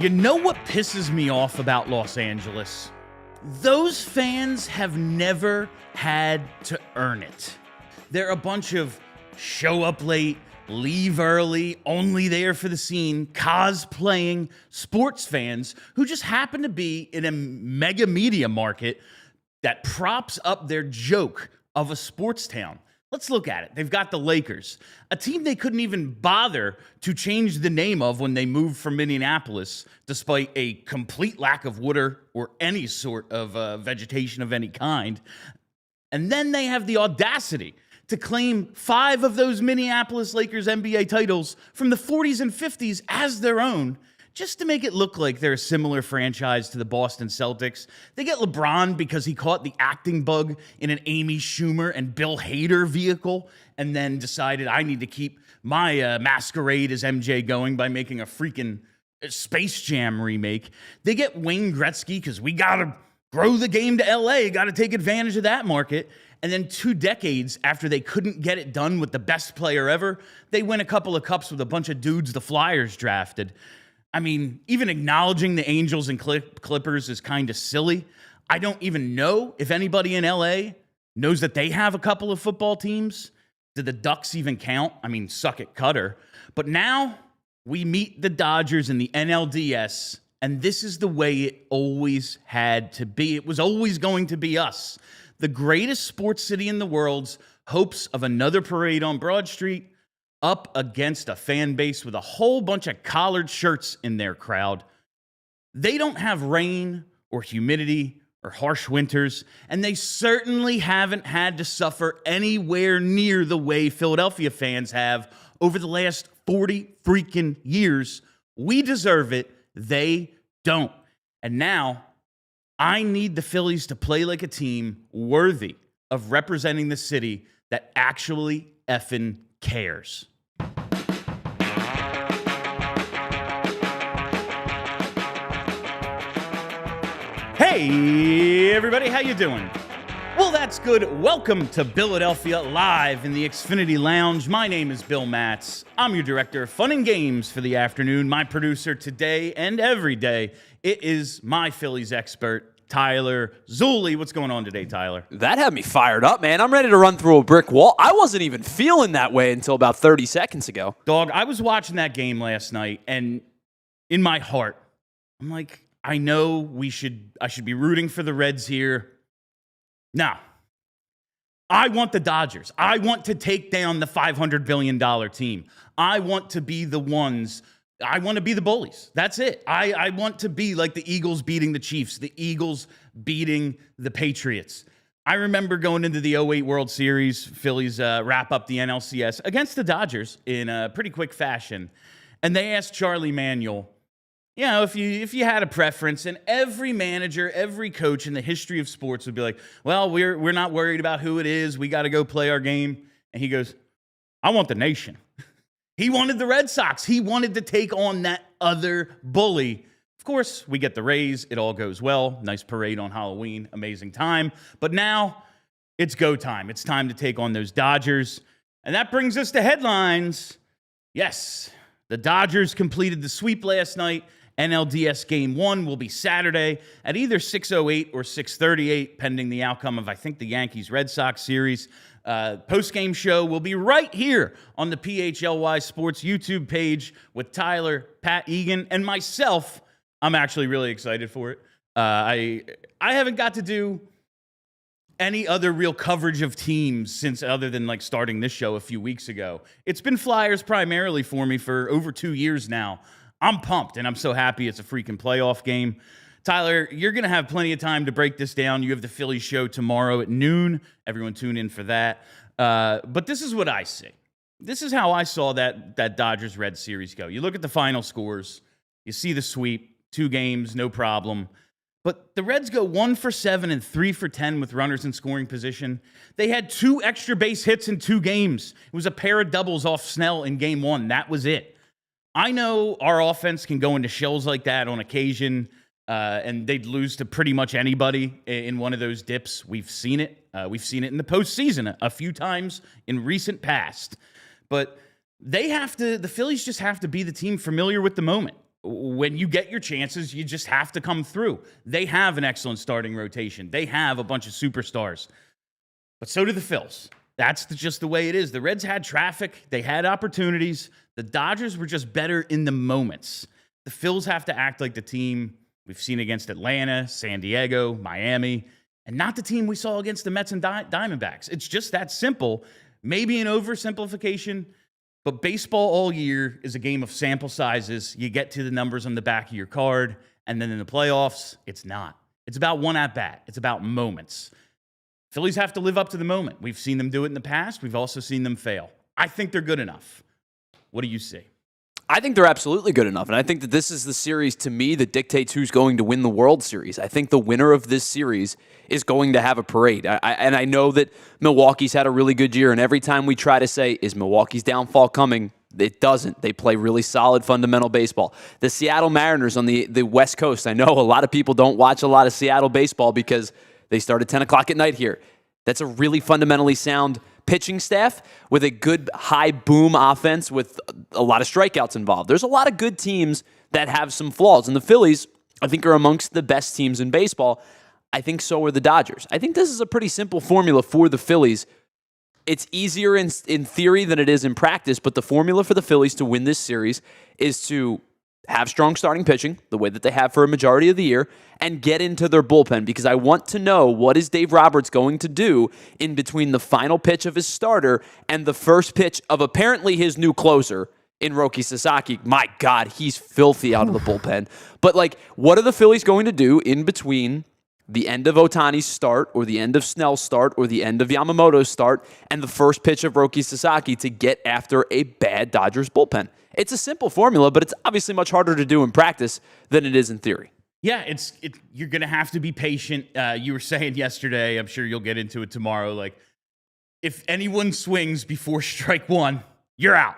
You know what pisses me off about Los Angeles? Those fans have never had to earn it. They're a bunch of show up late, leave early, only there for the scene, cosplaying sports fans who just happen to be in a mega media market that props up their joke of a sports town. Let's look at it. They've got the Lakers, a team they couldn't even bother to change the name of when they moved from Indianapolis, despite a complete lack of water or any sort of vegetation of any kind. And then they have the audacity to claim 5 of those Minneapolis Lakers NBA titles from the 40s and 50s as their own, just to make it look like they're a similar franchise to the Boston Celtics. They get LeBron because he caught the acting bug in an Amy Schumer and Bill Hader vehicle and then decided I need to keep my masquerade as MJ going by making a freaking Space Jam remake. They get Wayne Gretzky because we got to grow the game to LA, got to take advantage of that market. And then 2 decades after they couldn't get it done with the best player ever, they win a couple of cups with a bunch of dudes the Flyers drafted. I mean, even acknowledging the Angels and Clippers is kind of silly. I don't even know if anybody in LA knows that they have a couple of football teams. Do the Ducks even count? I mean, suck it, Cutter. But now we meet the Dodgers in the NLDS, and this is the way it always had to be. It was always going to be us. The greatest sports city in the world's hopes of another parade on Broad Street up against a fan base with a whole bunch of collared shirts in their crowd. They don't have rain or humidity or harsh winters, and they certainly haven't had to suffer anywhere near the way Philadelphia fans have over the last 40 freaking years. We deserve it. They don't. And now I need the Phillies to play like a team worthy of representing the city that actually effing cares. Hey, everybody, how you doing? Well, that's good. Welcome to Billadelphia, live in the Xfinity Lounge. My name is Bill Matz. I'm your director of fun and games for the afternoon. My producer today and every day, it is my Phillies expert, Tyler Zulli. What's going on today, Tyler? That had me fired up, man. I'm ready to run through a brick wall. I wasn't even feeling that way until about 30 seconds ago. Dog, I was watching that game last night, and in my heart, I'm like, I know I should be rooting for the Reds here. No. I want the Dodgers. I want to take down the $500 billion team. I want to be the ones. I want to be the bullies. That's it. I want to be like the Eagles beating the Chiefs, the Eagles beating the Patriots. I remember going into the 2008 World Series, Phillies wrap up the NLCS against the Dodgers in a pretty quick fashion. And they asked Charlie Manuel, you know, if you had a preference, and every manager, every coach in the history of sports would be like, well, we're not worried about who it is. We got to go play our game. And he goes, I want the nation. He wanted the Red Sox. He wanted to take on that other bully. Of course, we get the Rays. It all goes well. Nice parade on Halloween. Amazing time. But now it's go time. It's time to take on those Dodgers. And that brings us to headlines. Yes, the Dodgers completed the sweep last night. NLDS Game 1 will be Saturday at either 6:08 or 6:38, pending the outcome of, I think, the Yankees-Red Sox series. Post-game show will be right here on the PHLY Sports YouTube page with Tyler, Pat Egan, and myself. I'm actually really excited for it. I haven't got to do any other real coverage of teams since other than like starting this show a few weeks ago. It's been Flyers primarily for me for over 2 years now. I'm pumped, and I'm so happy it's a freaking playoff game. Tyler, you're going to have plenty of time to break this down. You have the Phillies show tomorrow at noon. Everyone tune in for that. But this is what I see. This is how I saw that Dodgers-Reds series go. You look at the final scores, you see the sweep, 2 games, no problem. But the Reds go 1 for 7 and 3 for 10 with runners in scoring position. They had 2 extra base hits in 2 games. It was a pair of doubles off Snell in game 1. That was it. I know our offense can go into shells like that on occasion, and they'd lose to pretty much anybody in one of those dips. We've seen it. We've seen it in the postseason a few times in recent past. But the Phillies just have to be the team familiar with the moment. When you get your chances, you just have to come through. They have an excellent starting rotation. They have a bunch of superstars. But so do the Phils. That's just the way it is. The Reds had traffic. They had opportunities. The Dodgers were just better in the moments. The Phils have to act like the team we've seen against Atlanta, San Diego, Miami, and not the team we saw against the Mets and Diamondbacks. It's just that simple. Maybe an oversimplification, but baseball all year is a game of sample sizes. You get to the numbers on the back of your card, and then in the playoffs, it's not. It's about one at-bat. It's about moments. Phillies have to live up to the moment. We've seen them do it in the past. We've also seen them fail. I think they're good enough. What do you see? I think they're absolutely good enough, and I think that this is the series, to me, that dictates who's going to win the World Series. I think the winner of this series is going to have a parade. And I know that Milwaukee's had a really good year, and every time we try to say, is Milwaukee's downfall coming? It doesn't. They play really solid fundamental baseball. The Seattle Mariners on the West Coast, I know a lot of people don't watch a lot of Seattle baseball because they start at 10 o'clock at night here. That's a really fundamentally sound pitching staff with a good high boom offense with a lot of strikeouts involved. There's a lot of good teams that have some flaws, and the Phillies, I think, are amongst the best teams in baseball. I think so are the Dodgers. I think this is a pretty simple formula for the Phillies. It's easier in theory than it is in practice, but the formula for the Phillies to win this series is to have strong starting pitching, the way that they have for a majority of the year, and get into their bullpen, because I want to know what is Dave Roberts going to do in between the final pitch of his starter and the first pitch of apparently his new closer in Roki Sasaki. My God, he's filthy out of the bullpen. But, what are the Phillies going to do in between the end of Ohtani's start or the end of Snell's start or the end of Yamamoto's start and the first pitch of Roki Sasaki to get after a bad Dodgers bullpen? It's a simple formula, but it's obviously much harder to do in practice than it is in theory. Yeah, you're going to have to be patient. You were saying yesterday, I'm sure you'll get into it tomorrow, if anyone swings before strike 1, you're out.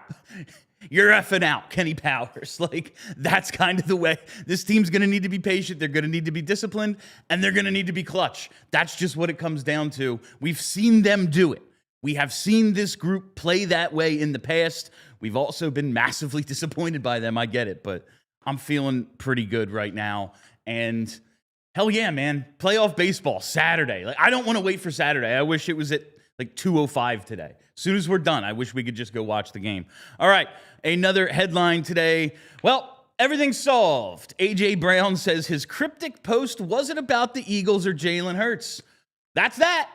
You're effing out, Kenny Powers. That's kind of the way. This team's going to need to be patient. They're going to need to be disciplined, and they're going to need to be clutch. That's just what it comes down to. We've seen them do it. We have seen this group play that way in the past. We've also been massively disappointed by them. I get it, but I'm feeling pretty good right now. And hell yeah, man. Playoff baseball, Saturday. I don't want to wait for Saturday. I wish it was at 2:05 today. As soon as we're done, I wish we could just go watch the game. All right, another headline today. Well, everything's solved. A.J. Brown says his cryptic post wasn't about the Eagles or Jalen Hurts. That's that.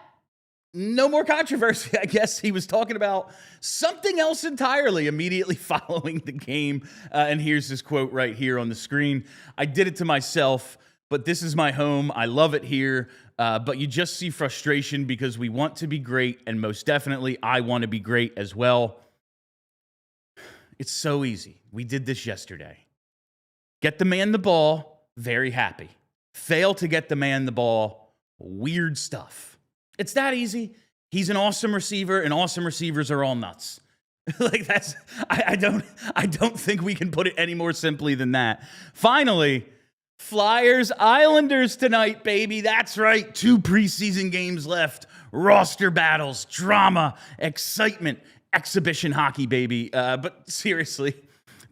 No more controversy. I guess he was talking about something else entirely immediately following the game. And here's his quote right here on the screen. I did it to myself, but this is my home. I love it here. But you just see frustration because we want to be great. And most definitely, I want to be great as well. It's so easy. We did this yesterday. Get the man the ball, very happy. Fail to get the man the ball, weird stuff. It's that easy. He's an awesome receiver, and awesome receivers are all nuts. I don't think we can put it any more simply than that. Finally, Flyers Islanders tonight, baby. That's right. 2 preseason games left. Roster battles, drama, excitement, exhibition hockey, baby. But seriously,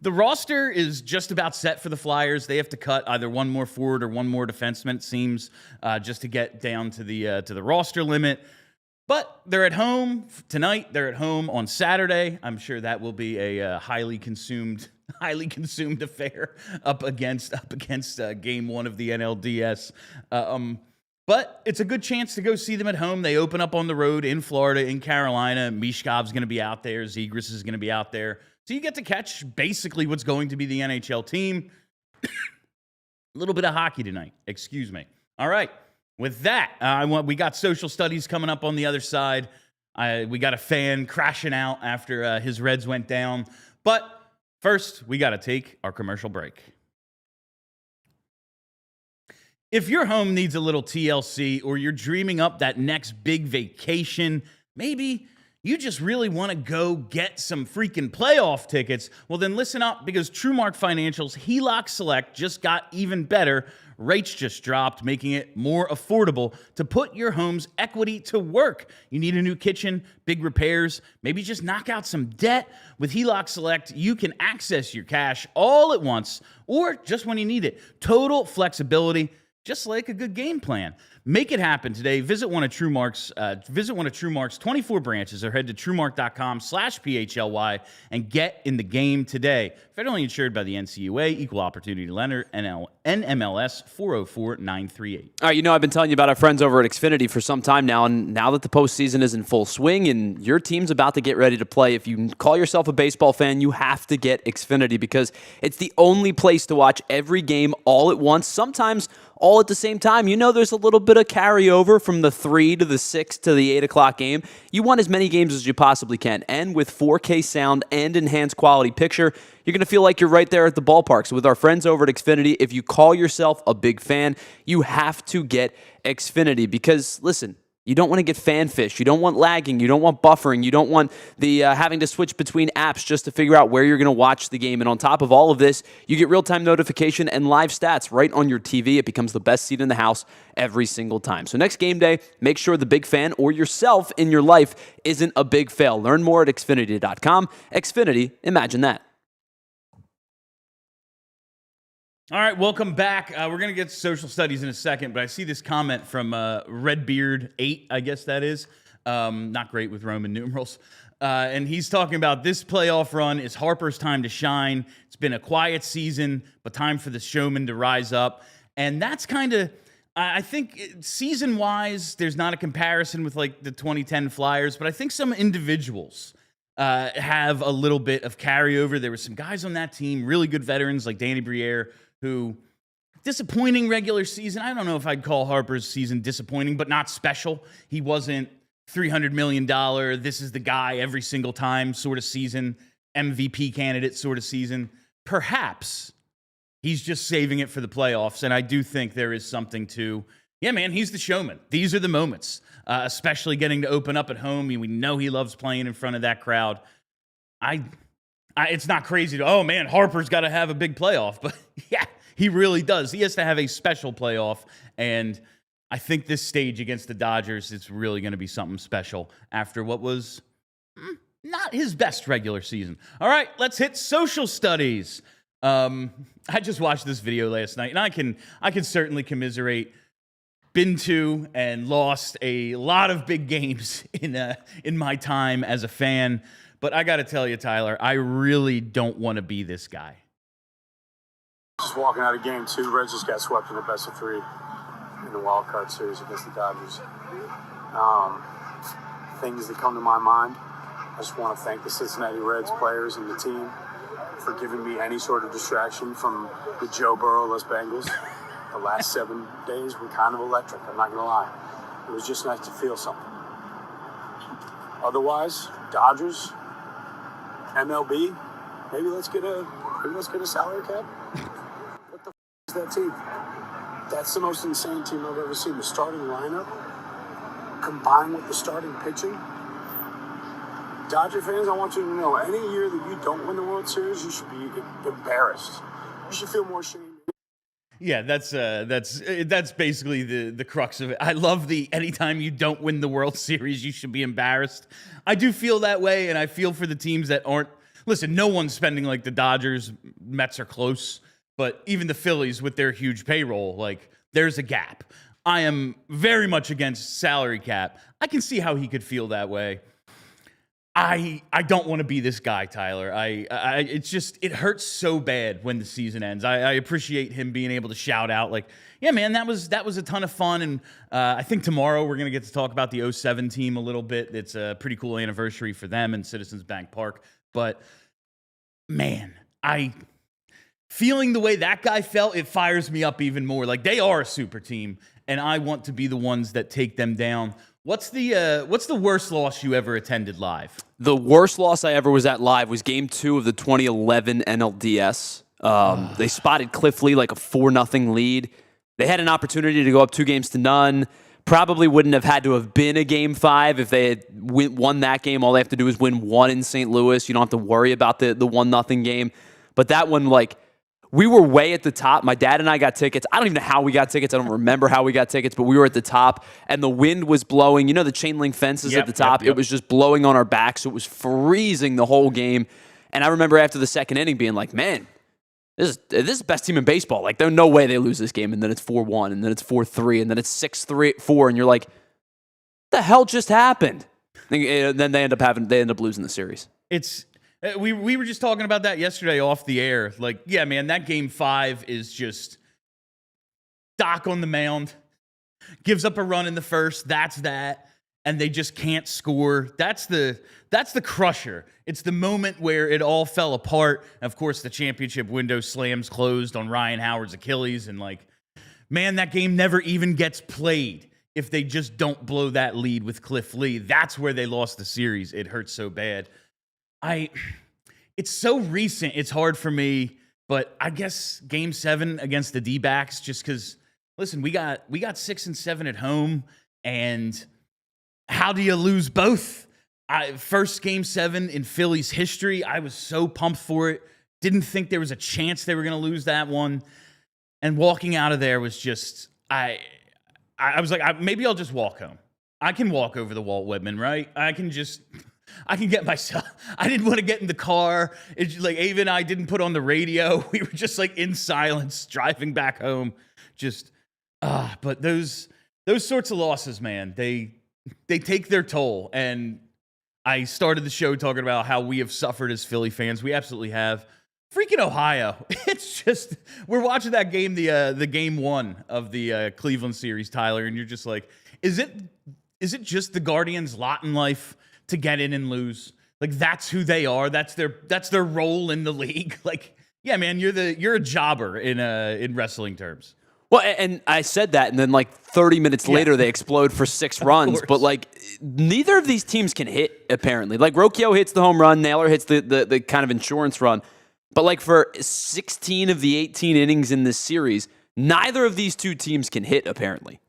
the roster is just about set for the Flyers. They have to cut either one more forward or one more defenseman, it seems, just to get down to the roster limit. But they're at home tonight. They're at home on Saturday. I'm sure that will be a highly consumed affair up against game 1 of the NLDS. But it's a good chance to go see them at home. They open up on the road in Florida, in Carolina. Mishkov's going to be out there. Zegras is going to be out there. So you get to catch basically what's going to be the NHL team. A little bit of hockey tonight. Excuse me. All right. With that, we got social studies coming up on the other side. We got a fan crashing out after his Reds went down. But first, we got to take our commercial break. If your home needs a little TLC or you're dreaming up that next big vacation, maybe you just really want to go get some freaking playoff tickets, well then listen up, because TrueMark Financial's HELOC Select just got even better. Rates just dropped, making it more affordable to put your home's equity to work. You need a new kitchen, big repairs, maybe just knock out some debt. With HELOC Select, you can access your cash all at once or just when you need it. Total flexibility, just like a good game plan. Make it happen today. Visit one of TrueMark's 24 branches or head to truemark.com/PHLY and get in the game today. Federally insured by the NCUA, Equal Opportunity Lender, NMLS 404938. All right, I've been telling you about our friends over at Xfinity for some time now, and now that the postseason is in full swing and your team's about to get ready to play, if you call yourself a baseball fan, you have to get Xfinity because it's the only place to watch every game all at once, sometimes all at the same time. There's a little bit of carryover from the 3 to the 6 to the 8 o'clock game. You want as many games as you possibly can. And with 4K sound and enhanced quality picture, you're going to feel like you're right there at the ballpark. So with our friends over at Xfinity, if you call yourself a big fan, you have to get Xfinity because, listen, you don't want to get fanfish. You don't want lagging. You don't want buffering. You don't want the having to switch between apps just to figure out where you're going to watch the game. And on top of all of this, you get real-time notification and live stats right on your TV. It becomes the best seat in the house every single time. So next game day, make sure the big fan or yourself in your life isn't a big fail. Learn more at Xfinity.com. Xfinity, imagine that. All right, welcome back. We're going to get to social studies in a second, but I see this comment from Redbeard8, I guess that is. Not great with Roman numerals. And he's talking about this playoff run is Harper's time to shine. It's been a quiet season, but time for the showman to rise up. And that's kind of, I think season-wise, there's not a comparison with like the 2010 Flyers, but I think some individuals have a little bit of carryover. There were some guys on that team, really good veterans like Danny Briere, who, disappointing regular season. I don't know if I'd call Harper's season disappointing, but not special. He wasn't $300 million, this is the guy every single time sort of season, MVP candidate sort of season. Perhaps he's just saving it for the playoffs, and I do think there is something to, yeah, man, he's the showman. These are the moments, especially getting to open up at home. We know he loves playing in front of that crowd. It's not crazy to, oh man, Harper's got to have a big playoff, but yeah, he really does. He has to have a special playoff, and I think this stage against the Dodgers is really going to be something special after what was not his best regular season. All right, let's hit social studies. I just watched this video last night, and I can certainly commiserate. Been to and lost a lot of big games in my time as a fan. But I got to tell you, Tyler, I really don't want to be this guy. Just walking out of game 2, Reds just got swept in the best of 3 in the wild card series against the Dodgers. Things that come to my mind, I just want to thank the Cincinnati Reds players and the team for giving me any sort of distraction from the Joe Burrow-less Bengals. The last 7 days were kind of electric, I'm not going to lie. It was just nice to feel something. Otherwise, Dodgers, MLB, maybe let's get a salary cap. What the is that team? That's the most insane team I've ever seen. The starting lineup combined with the starting pitching. Dodger fans, I want you to know, any year that you don't win the World Series, you should be embarrassed. You should feel more shame. Yeah, that's basically the crux of it. I love the anytime you don't win the World Series, you should be embarrassed. I do feel that way, and I feel for the teams that aren't. Listen, no one's spending like the Dodgers. Mets are close, but even the Phillies with their huge payroll, like there's a gap. I am very much against salary cap. I can see how he could feel that way. I don't want to be this guy, Tyler. It hurts so bad when the season ends. I appreciate him being able to shout out like, yeah, man, that was a ton of fun. And I think tomorrow we're going to get to talk about the 2007 team a little bit. It's a pretty cool anniversary for them in Citizens Bank Park. But man, feeling the way that guy felt, it fires me up even more. Like they are a super team, and I want to be the ones that take them down. What's the worst loss you ever attended live? The worst loss I ever was at live was Game 2 of the 2011 NLDS. They spotted Cliff Lee like a 4-0 lead. They had an opportunity to go up 2-0. Probably wouldn't have had to have been a Game 5 if they had won that game. All they have to do is win one in St. Louis. You don't have to worry about the 1-0 game. But that one, like, we were way at the top. My dad and I got tickets. I don't even know how we got tickets. I don't remember how we got tickets, but we were at the top, and the wind was blowing. You know the chain link fences at the top? Yep. It was just blowing on our backs, so it was freezing the whole game. And I remember after the second inning being like, man, this is the best team in baseball. Like, there's no way they lose this game, and then it's 4-1, and then it's 4-3, and then it's 6-4, and you're like, what the hell just happened? And then they end up losing the series. We were just talking about that yesterday off the air. Like, yeah, man, that Game 5 is just Doc on the mound, gives up a run in the first. That's that, and they just can't score. That's the crusher. It's the moment where it all fell apart. And of course, the championship window slams closed on Ryan Howard's Achilles, and like, man, that game never even gets played if they just don't blow that lead with Cliff Lee. That's where they lost the series. It hurts so bad. It's so recent, it's hard for me, but I guess Game 7 against the D-backs, just because, listen, we got 6 and 7 at home, and how do you lose both? First Game 7 in Phillies history, I was so pumped for it. Didn't think there was a chance they were going to lose that one, and walking out of there was just, I was like, maybe I'll just walk home. I can walk over the Walt Whitman, right? I can get myself. I didn't want to get in the car. It's like Ava and I didn't put on the radio. We were just like in silence driving back home. Just but those sorts of losses, man, they take their toll. And I started the show talking about how we have suffered as Philly fans. We absolutely have. Freaking Ohio. It's just, we're watching that game, the Game 1 of the Cleveland series, Tyler, and you're just like, is it just the Guardians' lot in life to get in and lose? Like, that's who they are. That's their role in the league. Like, yeah, man, you're a jobber in wrestling terms. Well, and I said that, and then like 30 minutes later, they explode for 6 runs. But like, neither of these teams can hit, apparently. Like, Rocchio hits the home run, Naylor hits the kind of insurance run. But like, for 16 of the 18 innings in this series, neither of these two teams can hit, apparently.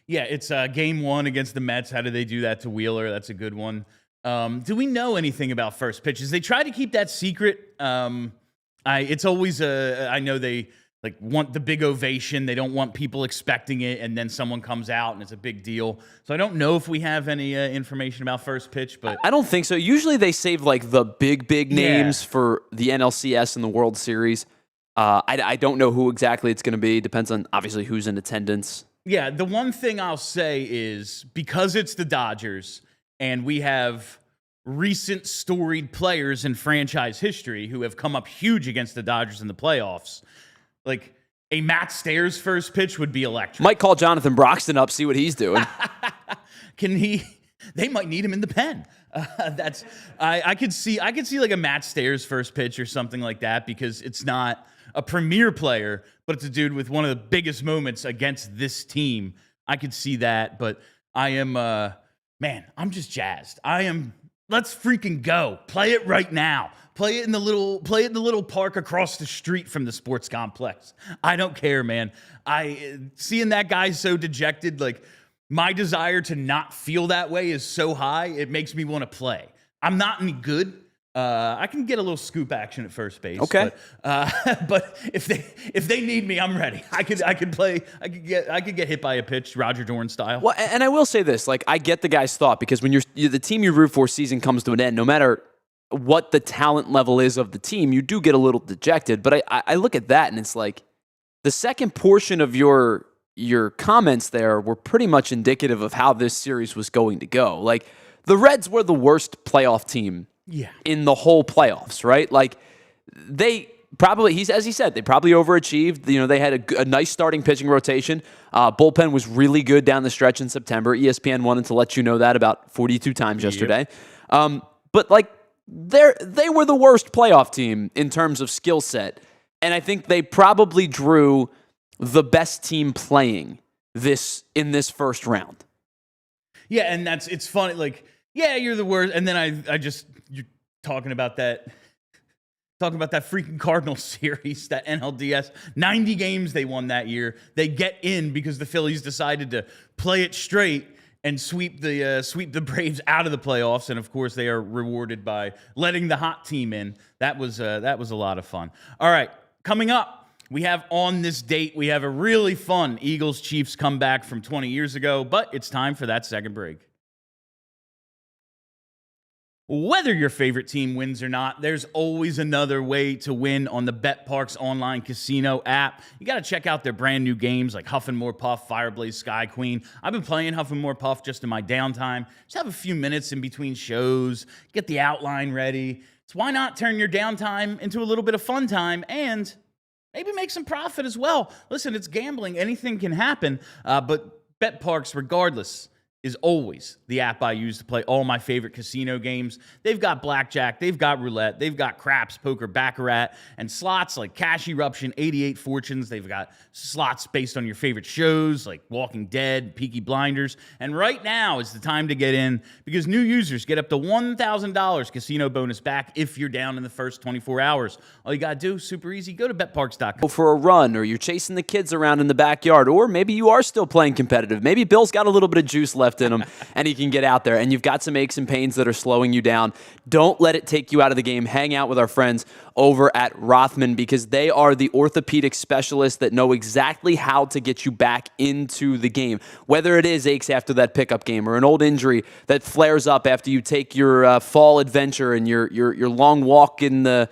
Yeah, it's Game 1 against the Mets. How did they do that to Wheeler? That's a good one. Do we know anything about first pitches? They try to keep that secret. It's always I know they like want the big ovation. They don't want people expecting it, and then someone comes out and it's a big deal. So I don't know if we have any information about first pitch, but I don't think so. Usually they save like the big names for the NLCS and the World Series. I don't know who exactly it's going to be. Depends on obviously who's in attendance. Yeah, the one thing I'll say is because it's the Dodgers and we have recent storied players in franchise history who have come up huge against the Dodgers in the playoffs, like a Matt Stairs first pitch would be electric. Might call Jonathan Broxton up, see what he's doing. Can he? They might need him in the pen. I could see like a Matt Stairs first pitch or something like that, because it's not a premier player, but it's a dude with one of the biggest moments against this team. I could see that, but I am, I'm just jazzed. Let's freaking go. Play it right now. Play it in the little park across the street from the sports complex. I don't care, man. Seeing that guy so dejected, like, my desire to not feel that way is so high, it makes me want to play. I'm not any good. I can get a little scoop action at first base. Okay. But if they need me, I'm ready. I could play. I could get hit by a pitch, Roger Dorn style. Well, and I will say this: like, I get the guy's thought, because when you're the team you root for, season comes to an end, no matter what the talent level is of the team, you do get a little dejected. But I look at that and it's like the second portion of your comments there were pretty much indicative of how this series was going to go. Like, the Reds were the worst playoff team in the whole playoffs, right? Like, they probably, as he said, they probably overachieved. You know, they had a nice starting pitching rotation. Bullpen was really good down the stretch in September. ESPN wanted to let you know that about 42 times yesterday. But like, they were the worst playoff team in terms of skill set. And I think they probably drew the best team playing in this first round. Yeah, and it's funny, like, yeah, you're the worst. And then you're talking about that freaking Cardinals series, that NLDS. 90 games they won that year. They get in because the Phillies decided to play it straight and sweep the Braves out of the playoffs. And of course, they are rewarded by letting the hot team in. That was a lot of fun. All right, coming up. We have on this date, we have a really fun Eagles-Chiefs comeback from 20 years ago, but it's time for that second break. Whether your favorite team wins or not, there's always another way to win on the BetParx online casino app. You got to check out their brand new games like Huff N' More Puff, Fireblaze, Sky Queen. I've been playing Huff N' More Puff just in my downtime. Just have a few minutes in between shows, get the outline ready. So why not turn your downtime into a little bit of fun time and maybe make some profit as well. Listen, it's gambling. Anything can happen. But BetParx, regardless, is always the app I use to play all my favorite casino games. They've got blackjack, they've got roulette, they've got craps, poker, baccarat, and slots like Cash Eruption, 88 Fortunes. They've got slots based on your favorite shows like Walking Dead, Peaky Blinders. And right now is the time to get in because new users get up to $1,000 casino bonus back if you're down in the first 24 hours. All you got to do, super easy, go to betparx.com. Go for a run, or you're chasing the kids around in the backyard, or maybe you are still playing competitive. Maybe Bill's got a little bit of juice left in him and he can get out there, and you've got some aches and pains that are slowing you down. Don't let it take you out of the game. Hang out with our friends over at Rothman because they are the orthopedic specialists that know exactly how to get you back into the game. Whether it is aches after that pickup game or an old injury that flares up after you take your fall adventure and your long walk in the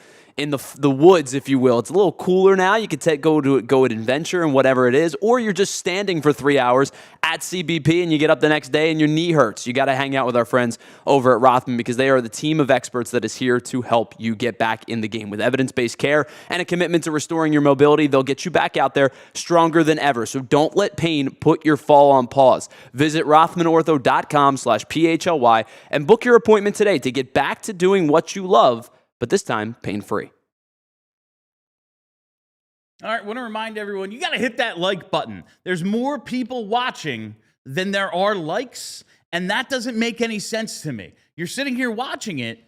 woods, if you will. It's a little cooler now. You could go at adventure and whatever it is, or you're just standing for 3 hours at CBP and you get up the next day and your knee hurts. You got to hang out with our friends over at Rothman because they are the team of experts that is here to help you get back in the game. With evidence-based care and a commitment to restoring your mobility, they'll get you back out there stronger than ever. So don't let pain put your fall on pause. Visit rothmanortho.com/PHLY and book your appointment today to get back to doing what you love, but this time pain-free. All right, I want to remind everyone, you got to hit that like button. There's more people watching than there are likes, and that doesn't make any sense to me. You're sitting here watching it,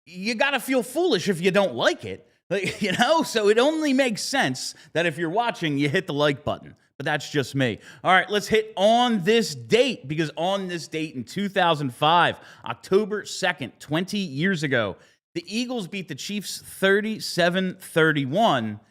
you got to feel foolish if you don't like it. So it only makes sense that if you're watching, you hit the like button. But that's just me. All right, let's hit on this date, because on this date in 2005, October 2nd, 20 years ago, the Eagles beat the Chiefs 37-31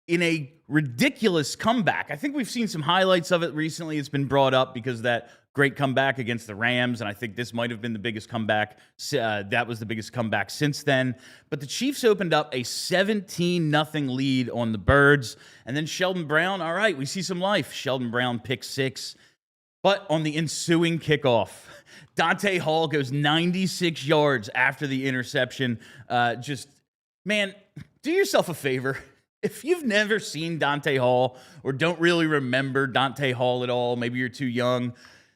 in a ridiculous comeback. I think we've seen some highlights of it recently. It's been brought up because of that great comeback against the Rams, and I think this might have been the biggest comeback. That was the biggest comeback since then. But the Chiefs opened up a 17-0 lead on the Birds, and then Sheldon Brown, all right, we see some life. Sheldon Brown pick 6. But on the ensuing kickoff, Dante Hall goes 96 yards after the interception. Man, do yourself a favor. If you've never seen Dante Hall or don't really remember Dante Hall at all, maybe you're too young,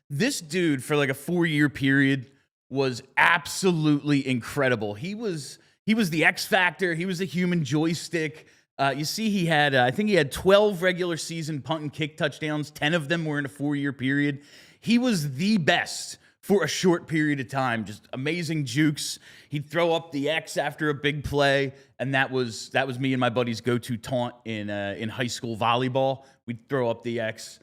this dude for like a 4-year period was absolutely incredible. He was the X factor. He was the human joystick. You see, I think he had 12 regular season punt and kick touchdowns. 10 of them were in a 4-year period. He was the best for a short period of time. Just amazing jukes. He'd throw up the X after a big play, and that was me and my buddies' go-to taunt in high school volleyball. We'd throw up the X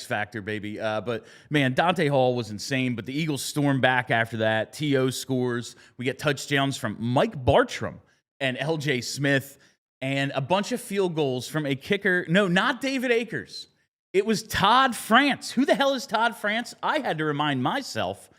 factor, baby. But man, Dante Hall was insane. But the Eagles storm back after that. T.O. scores. We get touchdowns from Mike Bartram and L.J. Smith, and a bunch of field goals from a kicker. No, not David Akers. It was Todd France. Who the hell is Todd France? I had to remind myself.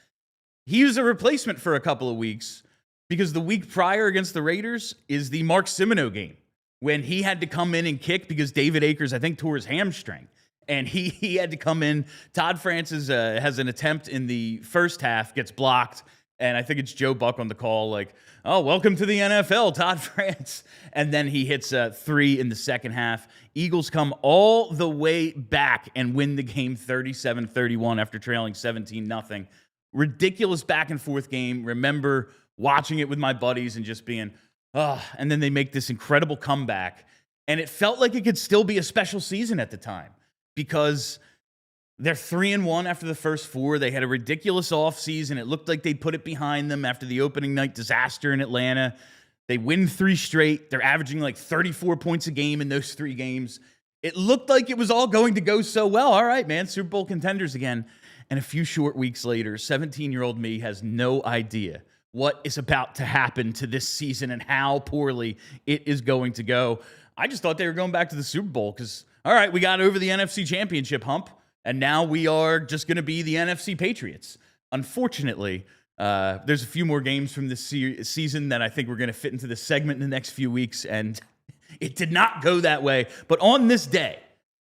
He was a replacement for a couple of weeks because the week prior against the Raiders is the Mark Simoneau game when he had to come in and kick because David Akers, I think, tore his hamstring. And he had to come in. Todd France has an attempt in the first half, gets blocked, and I think it's Joe Buck on the call, like, oh, welcome to the NFL, Todd France. And then he hits 3 in the second half. Eagles come all the way back and win the game 37-31 after trailing 17-0. Ridiculous back and forth game. Remember watching it with my buddies and just being, and then they make this incredible comeback. And it felt like it could still be a special season at the time because They're 3-1 after the first 4. They had a ridiculous offseason. It looked like they'd put it behind them after the opening night disaster in Atlanta. They win 3 straight. They're averaging like 34 points a game in those 3 games. It looked like it was all going to go so well. All right, man, Super Bowl contenders again. And a few short weeks later, 17-year-old me has no idea what is about to happen to this season and how poorly it is going to go. I just thought they were going back to the Super Bowl because, all right, we got over the NFC Championship hump, and now we are just going to be the NFC Patriots. Unfortunately, there's a few more games from this season that I think we're going to fit into this segment in the next few weeks, and it did not go that way. But on this day,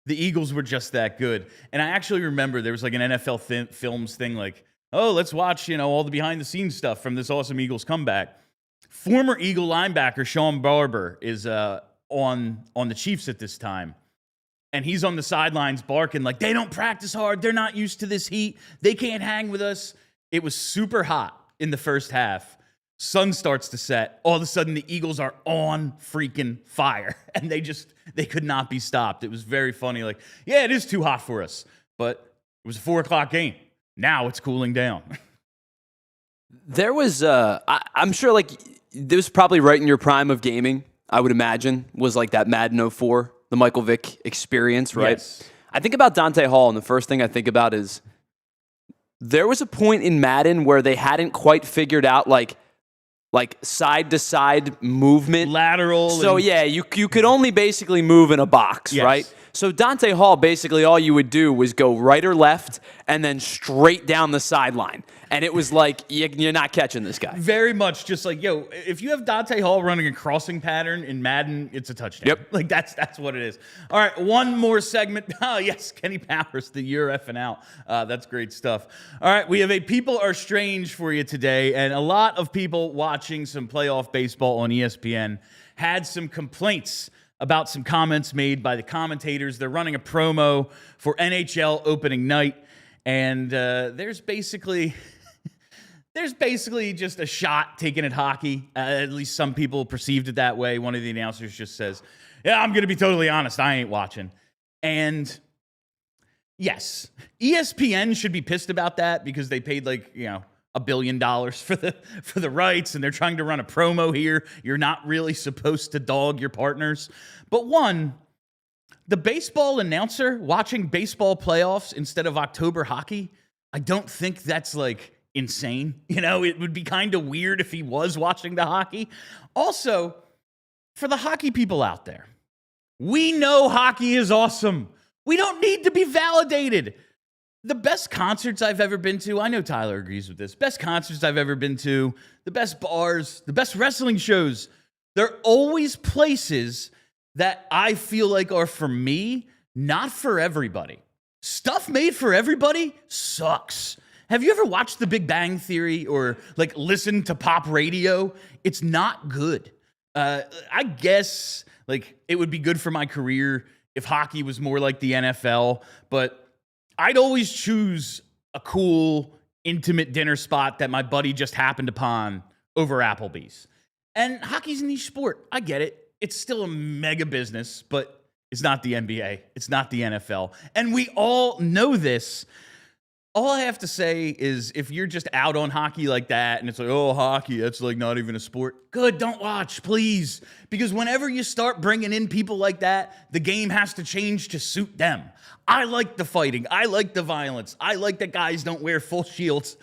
the Eagles were just that good. And I actually remember there was like an NFL Films thing like, oh, let's watch, all the behind-the-scenes stuff from this awesome Eagles comeback. Former Eagle linebacker Sean Barber is on the Chiefs at this time. And he's on the sidelines barking like, they don't practice hard. They're not used to this heat. They can't hang with us. It was super hot in the first half. Sun starts to set. All of a sudden, the Eagles are on freaking fire. And they could not be stopped. It was very funny. Like, yeah, it is too hot for us. But it was a 4 o'clock game. Now it's cooling down. There was, I'm sure, like, this was probably right in your prime of gaming, I would imagine, was like that Madden 04, the Michael Vick experience, right? Yes. I think about Dante Hall, and the first thing I think about is there was a point in Madden where they hadn't quite figured out, like side-to-side movement. Lateral. So, yeah, you could only basically move in a box, yes. right? So Dante Hall, basically all you would do was go right or left and then straight down the sideline. And it was like, you're not catching this guy. Very much just like, yo, if you have Dante Hall running a crossing pattern in Madden, it's a touchdown. Yep. Like, that's what it is. All right, one more segment. Oh, yes, Kenny Powers, the year effing out. That's great stuff. All right, we have a People Are Strange for you today, and a lot of people watching some playoff baseball on ESPN had some complaints about some comments made by the commentators. They're running a promo for NHL opening night, and there's basically just a shot taken at hockey. At least some people perceived it that way. One of the announcers just says, yeah, I'm going to be totally honest, I ain't watching. And yes, ESPN should be pissed about that because they paid $1 billion for the rights, and they're trying to run a promo here. You're not really supposed to dog your partners. But one, the baseball announcer watching baseball playoffs instead of October hockey, I don't think that's insane. It would be kind of weird if he was watching the hockey. Also, for the hockey people out there, we know hockey is awesome. We don't need to be validated. The best concerts I've ever been to, I know Tyler agrees with this, best concerts I've ever been to, the best bars, the best wrestling shows, they're always places that I feel like are for me, not for everybody. Stuff made for everybody sucks. Have you ever watched The Big Bang Theory or listened to pop radio? It's not good. I guess it would be good for my career if hockey was more like the NFL, but I'd always choose a cool, intimate dinner spot that my buddy just happened upon over Applebee's. And hockey's a niche sport. I get it. It's still a mega business, but it's not the NBA. It's not the NFL. And we all know this. All I have to say is if you're just out on hockey like that and it's like, oh, hockey, that's not even a sport. Good, don't watch, please. Because whenever you start bringing in people like that, the game has to change to suit them. I like the fighting. I like the violence. I like that guys don't wear full shields.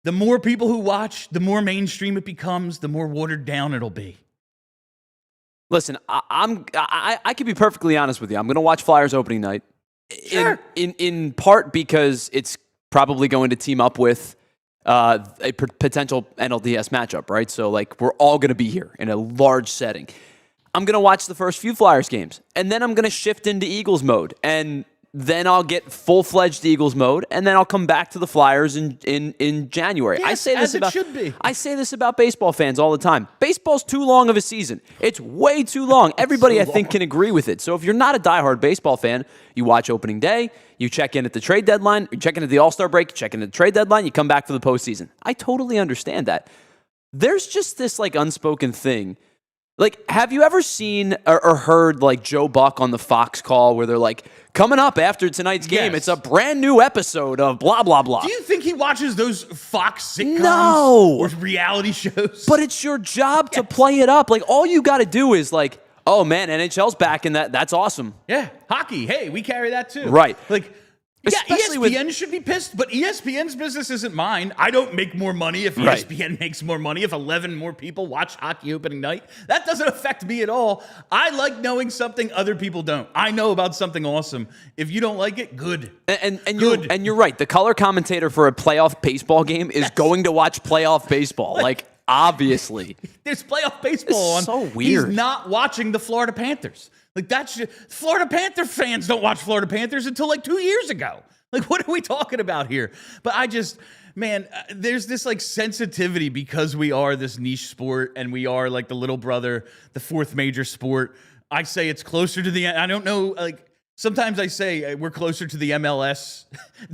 The more people who watch, the more mainstream it becomes, the more watered down it'll be. Listen, I can be perfectly honest with you. I'm going to watch Flyers opening night. Sure. In part because it's probably going to team up with a potential NLDS matchup, right? So we're all going to be here in a large setting. I'm going to watch the first few Flyers games, and then I'm going to shift into Eagles mode, and then I'll get full-fledged Eagles mode, and then I'll come back to the Flyers in January. Yes, should be. I say this about baseball fans all the time. Baseball's too long of a season. It's way too long. Everybody, I think, can agree with it. So if you're not a diehard baseball fan, you watch opening day, you check in at the trade deadline, you check in at the All-Star break, you check in at the trade deadline, you come back for the postseason. I totally understand that. There's just this unspoken thing. Like, have you ever seen or heard like Joe Buck on the Fox call where they're like, coming up after tonight's game, it's a brand new episode of blah, blah, blah. Do you think he watches those Fox sitcoms? No. Or reality shows? But it's your job to play it up. Like, all you got to do is like, oh man, NHL's back and that's awesome. Yeah. Hockey. Hey, we carry that too. Right. Like, Especially ESPN should be pissed, but ESPN's business isn't mine. I don't make more money if ESPN makes more money, if 11 more people watch hockey opening night. That doesn't affect me at all. I like knowing something other people don't. I know about something awesome. If you don't like it, good. And you're right. The color commentator for a playoff baseball game is going to watch playoff baseball. Like obviously. There's playoff baseball on. It's so weird. He's not watching the Florida Panthers. Like, that's Florida Panther fans don't watch Florida Panthers until like 2 years ago. Like, what are we talking about here? But man, there's this like sensitivity because we are this niche sport and we are like the little brother, the fourth major sport. I say it's closer to I don't know, like sometimes I say we're closer to the MLS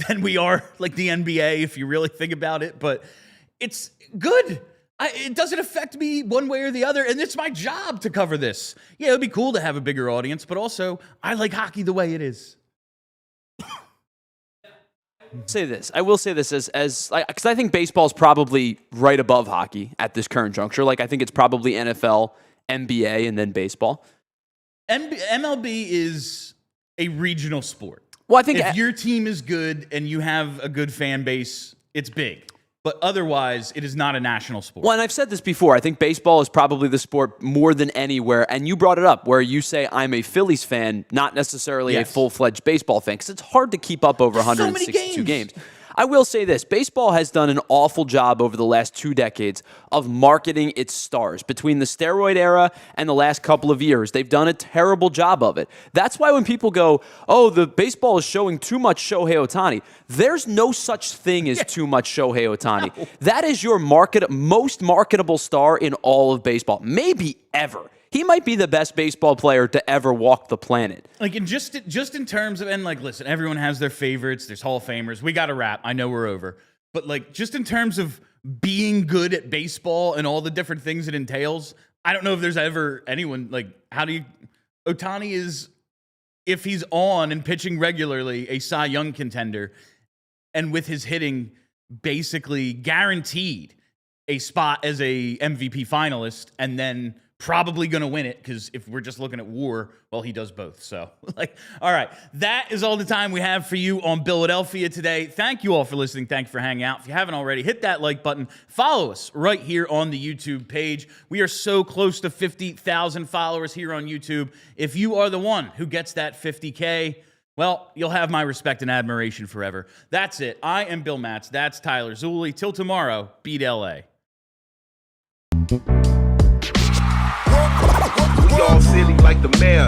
than we are like the NBA if you really think about it. But it's good. It doesn't affect me one way or the other, and it's my job to cover this. Yeah, it would be cool to have a bigger audience, but also, I like hockey the way it is. I will say this as because I think baseball is probably right above hockey at this current juncture. Like, I think it's probably NFL, NBA, and then baseball. MLB is a regional sport. Well, I think if your team is good and you have a good fan base, it's big. But otherwise, it is not a national sport. Well, and I've said this before. I think baseball is probably the sport more than anywhere. And you brought it up where you say I'm a Phillies fan, not necessarily a full-fledged baseball fan, because it's hard to keep up over 162 games. I will say this. Baseball has done an awful job over the last 2 decades of marketing its stars. Between the steroid era and the last couple of years, they've done a terrible job of it. That's why when people go, oh, the baseball is showing too much Shohei Ohtani, there's no such thing as too much Shohei Ohtani. No. That is your most marketable star in all of baseball, maybe ever. He might be the best baseball player to ever walk the planet. Like, in just in terms of, and like, listen, everyone has their favorites. There's Hall of Famers. We got to wrap. I know we're over. But like, just in terms of being good at baseball and all the different things it entails, I don't know if there's ever anyone, like, Ohtani is, if he's on and pitching regularly, a Cy Young contender, and with his hitting, basically guaranteed a spot as a MVP finalist, and then probably going to win it, because if we're just looking at WAR, well, he does both. So, like, all right, that is all the time we have for you on Billadelphia today. Thank you all for listening. Thank you for hanging out. If you haven't already, hit that like button. Follow us right here on the YouTube page. We are so close to 50,000 followers here on YouTube. If you are the one who gets that 50K, well, you'll have my respect and admiration forever. That's it. I am Bill Matz. That's Tyler Zulli. Till tomorrow, beat LA. We all silly like the mayor.